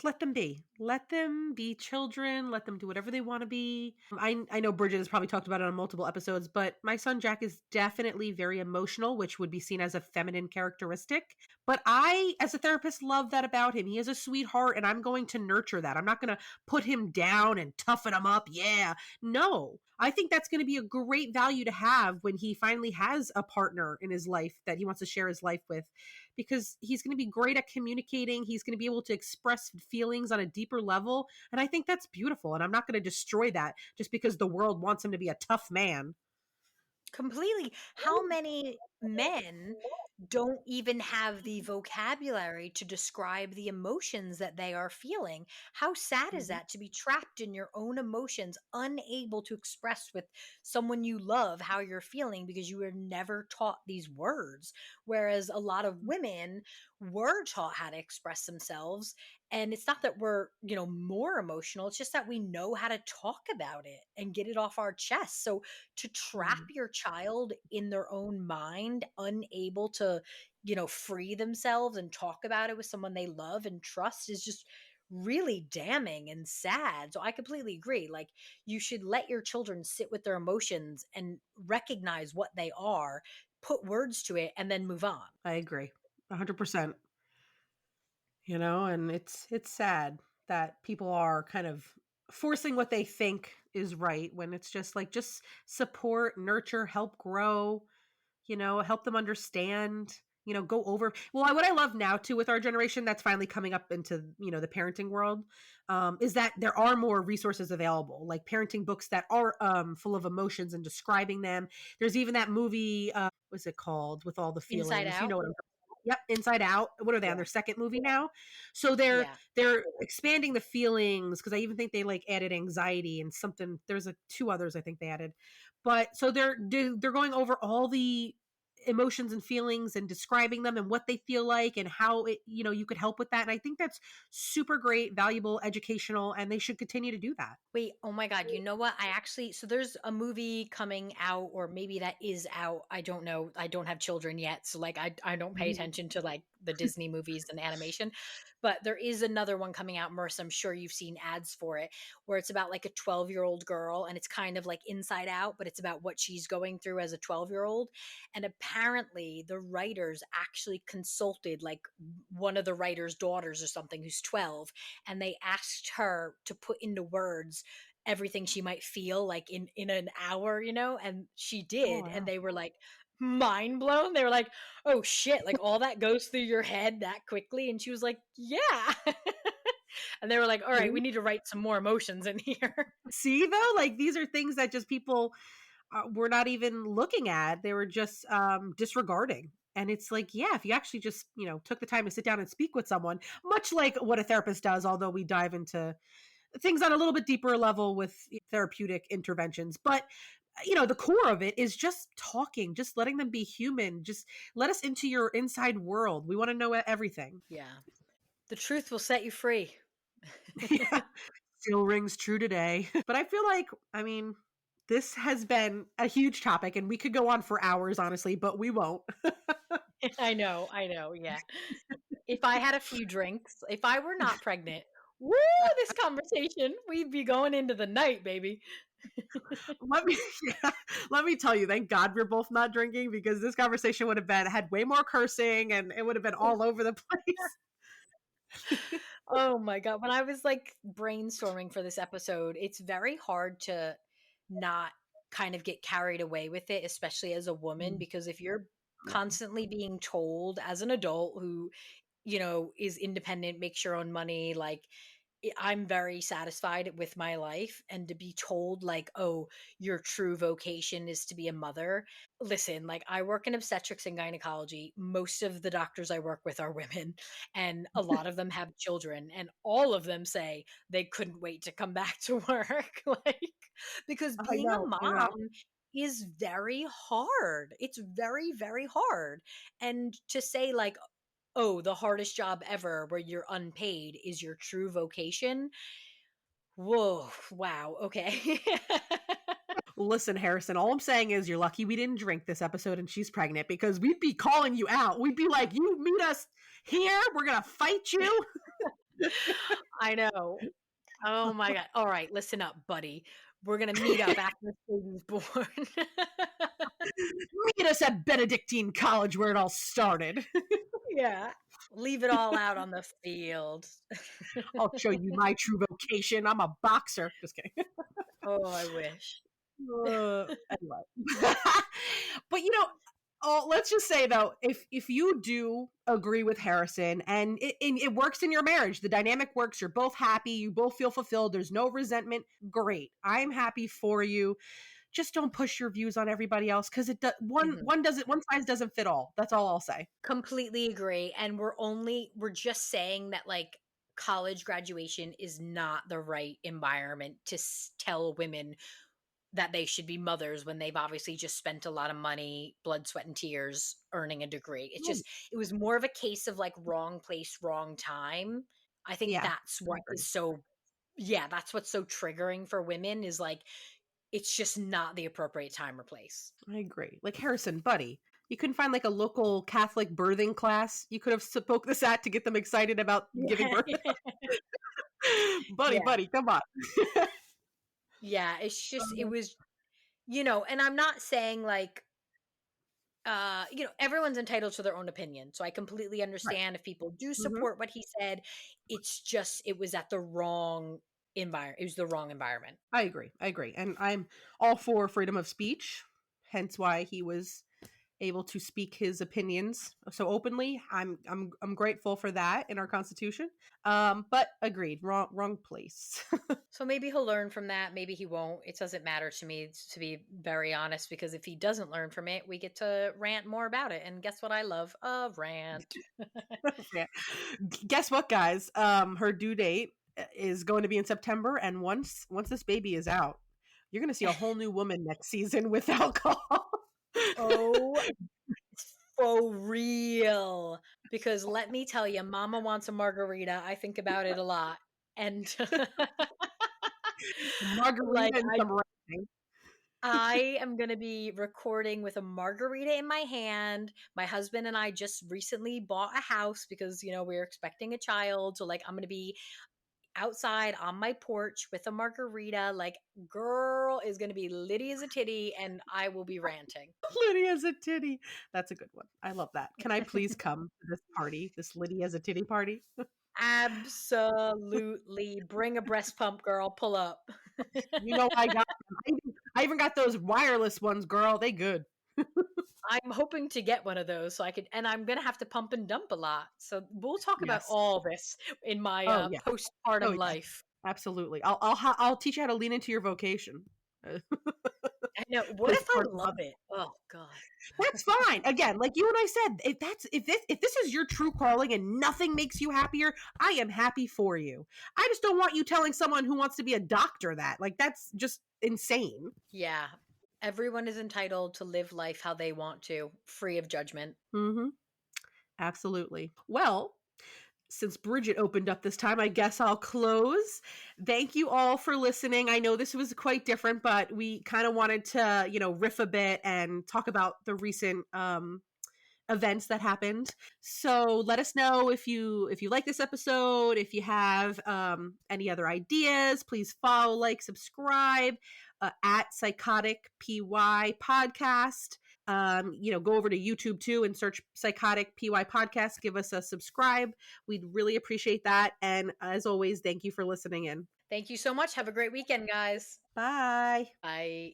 let them be. Let them be children, let them do whatever they want to be. I know Bridget has probably talked about it on multiple episodes, but my son Jack is definitely very emotional, which would be seen as a feminine characteristic. But I, as a therapist, love that about him. He has a sweetheart and I'm going to nurture that. I'm not going to put him down and toughen him up. Yeah. No. I think that's going to be a great value to have when he finally has a partner in his life that he wants to share his life with, because he's going to be great at communicating. He's going to be able to express feelings on a deeper level. And I think that's beautiful. And I'm not going to destroy that just because the world wants him to be a tough man. Completely. How many men don't even have the vocabulary to describe the emotions that they are feeling? How sad is Mhm. that to be trapped in your own emotions, unable to express with someone you love how you're feeling because you were never taught these words? Whereas a lot of women were taught how to express themselves. And it's not that we're, more emotional, it's just that we know how to talk about it and get it off our chest. So to trap Mhm. your child in their own mind, unable to, free themselves and talk about it with someone they love and trust is just really damning and sad. So I completely agree. Like you should let your children sit with their emotions and recognize what they are, put words to it, and then move on. I agree. 100%. And it's sad that people are kind of forcing what they think is right when it's just like just support, nurture, help grow, help them understand, go over. Well, what I love now too with our generation that's finally coming up into, the parenting world, is that there are more resources available, like parenting books that are full of emotions and describing them. There's even that movie, what's it called, with all the Inside feelings, out. what I'm Yep, Inside Out. What are they on Yeah. their second movie now? So they're Yeah. they're expanding the feelings because I even think they like added anxiety and something. There's a two others I think they added, but so they're going over all the emotions and feelings and describing them and what they feel like and how it you could help with that. And I think that's super great, valuable, educational, and they should continue to do that. Wait, oh my god, you know what? I actually so there's a movie coming out or maybe that is out. I don't know. I don't have children yet, so like I don't pay Mhm. attention to like the Disney movies and animation. But there is another one coming out, Merce. I'm sure you've seen ads for it, where it's about like a 12-year-old girl, and it's kind of like Inside Out, but it's about what she's going through as a 12-year-old. And apparently, the writers actually consulted like one of the writer's daughters or something who's 12, and they asked her to put into words everything she might feel like in an hour, and she Oh, did, and wow. they were like mind blown. They were like, "Oh shit, like all that goes through your head that quickly?" And she was like, "Yeah." And they were like, "All right, we need to write some more emotions in here." See, though, like these are things that just people were not even looking at. They were just disregarding. And it's like, yeah, if you actually just, took the time to sit down and speak with someone, much like what a therapist does, although we dive into things on a little bit deeper level with therapeutic interventions. But, the core of it is just talking, just letting them be human. Just let us into your inside world. We want to know everything. Yeah. The truth will set you free. Yeah. Still rings true today. But I feel like, this has been a huge topic and we could go on for hours, honestly, but we won't. I know, yeah. If I had a few drinks, if I were not pregnant, woo, this conversation, we'd be going into the night, baby. let me yeah, let me tell you, thank God we're both not drinking, because this conversation would have had way more cursing and it would have been all over the place. Oh my God. When I was like brainstorming for this episode, it's very hard to not kind of get carried away with it, especially as a woman, Mm, because if you're yeah. constantly being told as an adult who, is independent, makes your own money, like I'm very satisfied with my life, and to be told like, "Oh, your true vocation is to be a mother." Listen, like I work in obstetrics and gynecology. Most of the doctors I work with are women, and a lot of them have children, and all of them say they couldn't wait to come back to work. Like, because I being a know, I know. mom is very hard. It's very, very hard. And to say like, "Oh, the hardest job ever where you're unpaid is your true vocation." Whoa, wow, okay. Listen, Harrison, all I'm saying is you're lucky we didn't drink this episode and she's pregnant, because we'd be calling you out. We'd be like, you meet us here, we're gonna fight you. I know. Oh my god. All right, listen up, buddy. We're gonna meet up after this baby's born. Meet us at Benedictine College, where it all started. Yeah. Leave it all out on the field. I'll show you my true vocation. I'm a boxer. Just kidding. Oh, I wish. Anyway, but let's just say though, if you do agree with Harrison and it works in your marriage, the dynamic works, you're both happy, you both feel fulfilled, there's no resentment, great. I'm happy for you. Just don't push your views on everybody else, because Mhm. one size doesn't fit all. That's all I'll say. Completely agree, and we're just saying that, like, college graduation is not the right environment to tell women that they should be mothers when they've obviously just spent a lot of money, blood, sweat, and tears earning a degree. Right. It was more of a case of like wrong place, wrong time. I think Yeah, that's I what agree. is so, yeah, that's what's so triggering for women is like, it's just not the appropriate time or place. I agree. Like, Harrison, buddy, you couldn't find like a local Catholic birthing class you could have spoke this at to get them excited about giving birth? Buddy, Yeah. buddy, come on. Yeah. It's just, it Uh, was, and I'm not saying like, everyone's entitled to their own opinion. So I completely right. understand if people do Mhm. support what he said. It's just it was at the wrong environment. It was the wrong environment. I agree. I agree. And I'm all for freedom of speech, hence why he was able to speak his opinions so openly. I'm grateful for that in our constitution. But agreed, wrong place. So maybe he'll learn from that. Maybe he won't. It doesn't matter to me, to be very honest, because if he doesn't learn from it, we get to rant more about it. And guess what? I love a rant. Yeah. Guess what, guys? Her due date is going to be in September, and once this baby is out, you're going to see a whole new woman next season with alcohol. Oh, for real. Because let me tell you, Mama wants a margarita. I think about it a lot. And like Margarita and I some writing. I am going to be recording with a margarita in my hand. My husband and I just recently bought a house because, we're expecting a child. So, like, I'm going to be outside on my porch with a margarita. Like, girl is going to be litty as a titty, and I will be ranting. Lydia's a titty. That's a good one. I love that. Can I please come to this party, this Lydia's a titty party? Absolutely. Bring a breast pump, girl. Pull up. You know I got them. I even got those wireless ones, girl. They good. I'm hoping to get one of those so I could, and I'm going to have to pump and dump a lot. So we'll talk about Yes. all this in my Oh yeah. Oh postpartum yeah. life. Absolutely. I'll teach you how to lean into your vocation. I know. What if I Postpartum love it? Oh God. That's fine. Again, like you and I said, if this is your true calling and nothing makes you happier, I am happy for you. I just don't want you telling someone who wants to be a doctor that. Like that's just insane. Yeah. Everyone is entitled to live life how they want to, free of judgment. Mm-hmm. Absolutely. Well, since Bridget opened up this time, I guess I'll close. Thank you all for listening. I know this was quite different, but we kind of wanted to, riff a bit and talk about the recent events that happened. So let us know if you like this episode, if you have any other ideas. Please follow, like, subscribe at Psychotic PY Podcast. Go over to YouTube too and search Psychotic PY Podcast. Give us a subscribe. We'd really appreciate that. And as always, thank you for listening in. Thank you so much. Have a great weekend, guys. Bye. Bye.